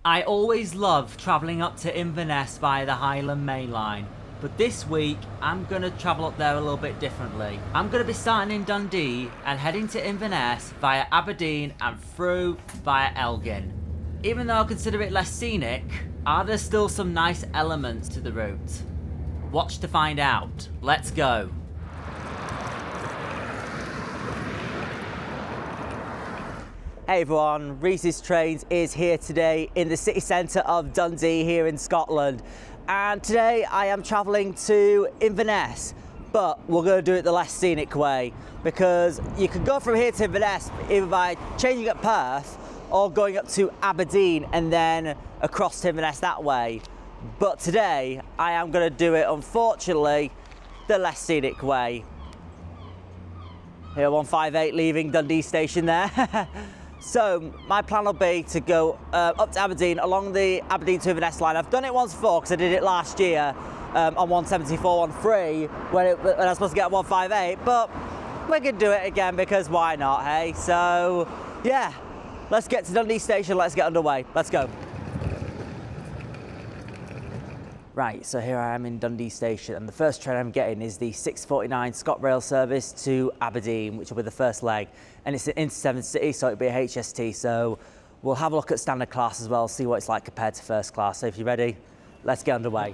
I always love travelling up to Inverness via the Highland Main Line, but this week I'm going to travel up there a little bit differently. I'm going to be starting in Dundee and heading to Inverness via Aberdeen and through via Elgin. Even though I consider it less scenic, are there still some nice elements to the route? Watch to find out. Let's go. Hey everyone, Reece's Trains is here today in the city centre of Dundee here in Scotland. And today I am travelling to Inverness, but we're going to do it the less scenic way, because you can go from here to Inverness either by changing at Perth or going up to Aberdeen and then across to Inverness that way. But today I am going to do it, unfortunately, the less scenic way. Here 158 leaving Dundee station there. So my plan will be to go up to Aberdeen along the Aberdeen to Inverness line. I've done it once before because I did it last year on 17413 when I was supposed to get 158, but we're going to do it again because why not, hey? So yeah, let's get to Dundee station, let's get underway, let's go. Right, so here I am in Dundee station, and the first train I'm getting is the 6:49 ScotRail service to Aberdeen, which will be the first leg. And it's an inter-7 city, so it'll be a HST, so we'll have a look at standard class as well, see what it's like compared to first class. So if you're ready, let's get underway.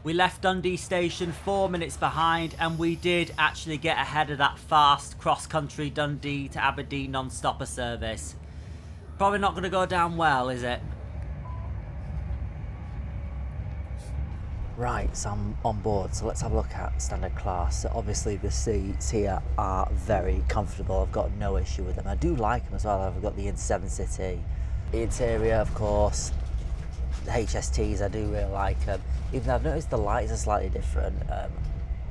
We left Dundee station 4 minutes behind, and we did actually get ahead of that fast cross-country Dundee to Aberdeen non-stopper service. Probably not going to go down well, is it? Right, so I'm on board, so let's have a look at standard class. So obviously the seats here are very comfortable, I've got no issue with them. I do like them as well. I've got the inter-7 city. The interior, of course, the HSTs, I do really like them. Even though I've noticed the lights are slightly different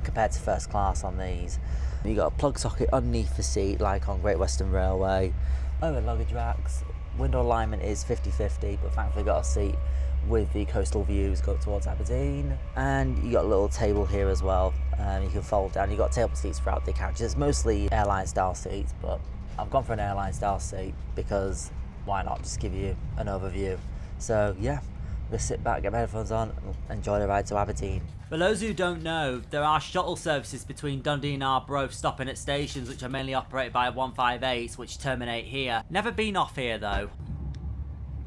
compared to first class on these. You've got a plug socket underneath the seat like on Great Western Railway. Over luggage racks, window alignment is 50-50, but thankfully got a seat with the coastal views go towards Aberdeen. And you got a little table here as well, you can fold down. You've got table seats throughout the couch. It's mostly airline style seats, but I've gone for an airline style seat because why not, just give you an overview. So yeah, just sit back, get my headphones on, and enjoy the ride to Aberdeen. For those who don't know, there are shuttle services between Dundee and Harper stopping at stations which are mainly operated by 158s, which terminate here. Never been off here though.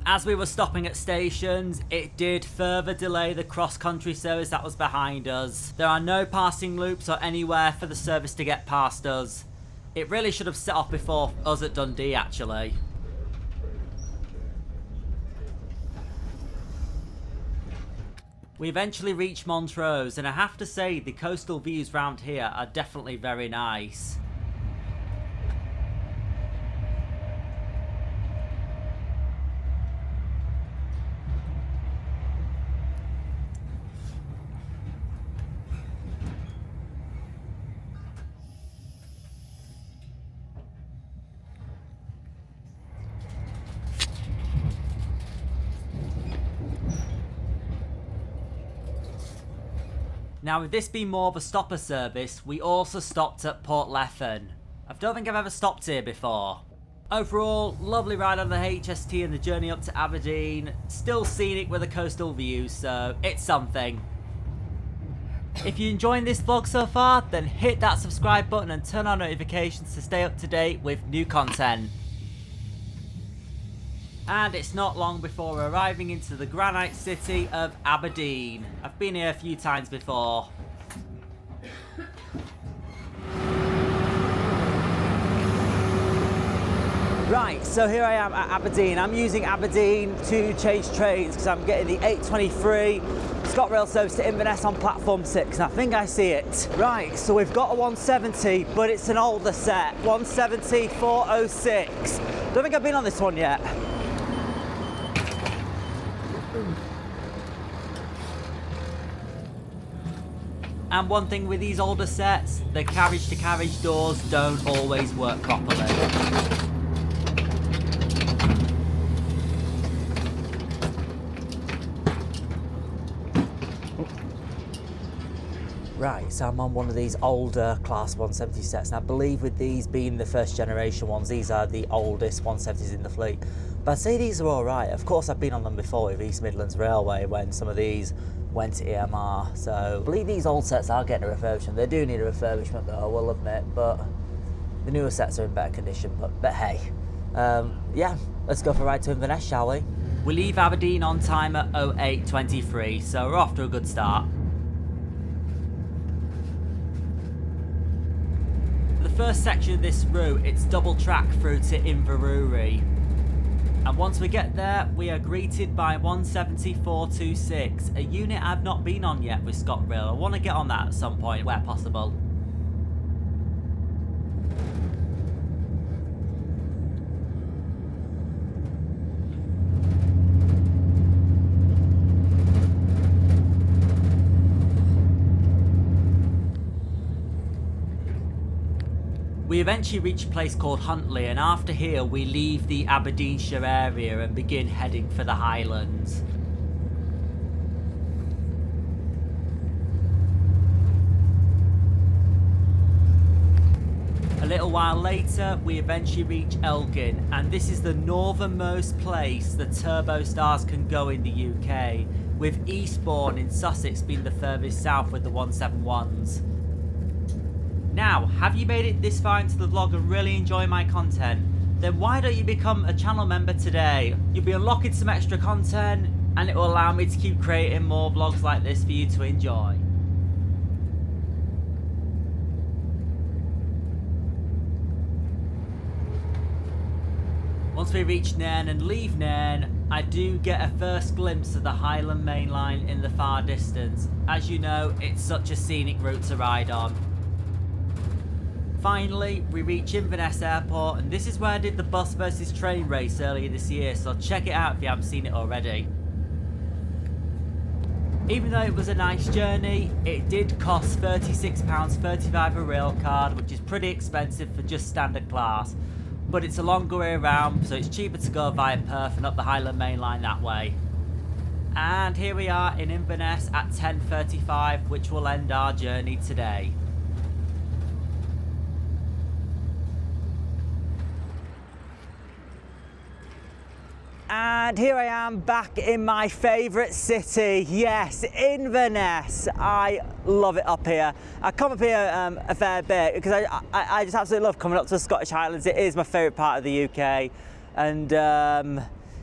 As we were stopping at stations, it did further delay the cross-country service that was behind us. There are no passing loops or anywhere for the service to get past us. It really should have set off before us at Dundee actually. We eventually reached Montrose, and I have to say the coastal views round here are definitely very nice. Now with this being more of a stopper service, we also stopped at Portlethen. I don't think I've ever stopped here before. Overall, lovely ride on the HST and the journey up to Aberdeen. Still scenic with the coastal views, so it's something. If you're enjoying this vlog so far, then hit that subscribe button and turn on notifications to stay up to date with new content. And it's not long before we're arriving into the granite city of Aberdeen. I've been here a few times before. Right, so here I am at Aberdeen. I'm using Aberdeen to change trains because I'm getting the 8:23 ScotRail service to Inverness on platform 6, and I think I see it. Right, so we've got a 170, but it's an older set. 170 406. Don't think I've been on this one yet. And one thing with these older sets, the carriage-to-carriage doors don't always work properly. Right, so I'm on one of these older Class 170 sets, and I believe with these being the first generation ones, these are the oldest 170s in the fleet. But I'd say these are alright. Of course, I've been on them before with East Midlands Railway when some of these went to EMR, so I believe these old sets are getting a refurbishment. They do need a refurbishment though, I will admit, but the newer sets are in better condition, but hey. Yeah, let's go for a ride to Inverness, shall we? We leave Aberdeen on time at 08:23, so we're off to a good start. The first section of this route, it's double track through to Inverness. And once we get there, we are greeted by 170 426, a unit I've not been on yet with ScotRail. I want to get on that at some point where possible. We eventually reach a place called Huntly, and after here we leave the Aberdeenshire area and begin heading for the Highlands. A little while later we eventually reach Elgin, and this is the northernmost place the Turbo Stars can go in the UK, with Eastbourne in Sussex being the furthest south with the 171s. Now, have you made it this far into the vlog and really enjoy my content? Then why don't you become a channel member today? You'll be unlocking some extra content and it will allow me to keep creating more vlogs like this for you to enjoy. Once we reach Nairn and leave Nairn, I do get a first glimpse of the Highland Main Line in the far distance. As you know, it's such a scenic route to ride on. Finally, we reach Inverness Airport, and this is where I did the bus versus train race earlier this year, so check it out if you haven't seen it already. Even though it was a nice journey, it did cost £36.35 a rail card, which is pretty expensive for just standard class. But it's a longer way around, so it's cheaper to go via Perth and up the Highland Main Line that way. And here we are in Inverness at 10:35, which will end our journey today. And here I am back in my favourite city, yes, Inverness. I love it up here. I come up here a fair bit because I just absolutely love coming up to the Scottish Highlands. It is my favourite part of the UK. And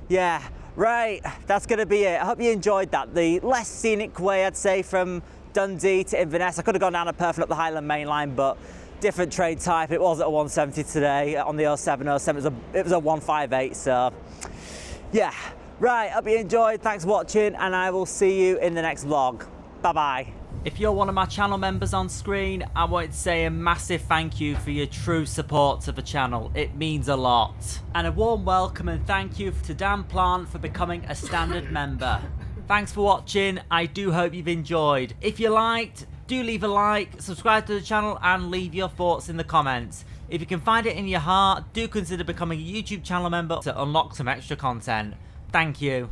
yeah, right, that's going to be it. I hope you enjoyed that. The less scenic way, I'd say, from Dundee to Inverness. I could have gone down to Perth and up the Highland Main Line, but different train type. It was at a 170 today on the 0707. It was a 158, so yeah, right, hope you enjoyed, thanks for watching, and I will see you in the next vlog. Bye bye. If you're one of my channel members on screen, I want to say a massive thank you for your true support to the channel. It means a lot. And a warm welcome and thank you to Dan Plant for becoming a standard member. Thanks for watching, I do hope you've enjoyed. If you liked, do leave a like, subscribe to the channel and leave your thoughts in the comments. If you can find it in your heart, do consider becoming a YouTube channel member to unlock some extra content. Thank you.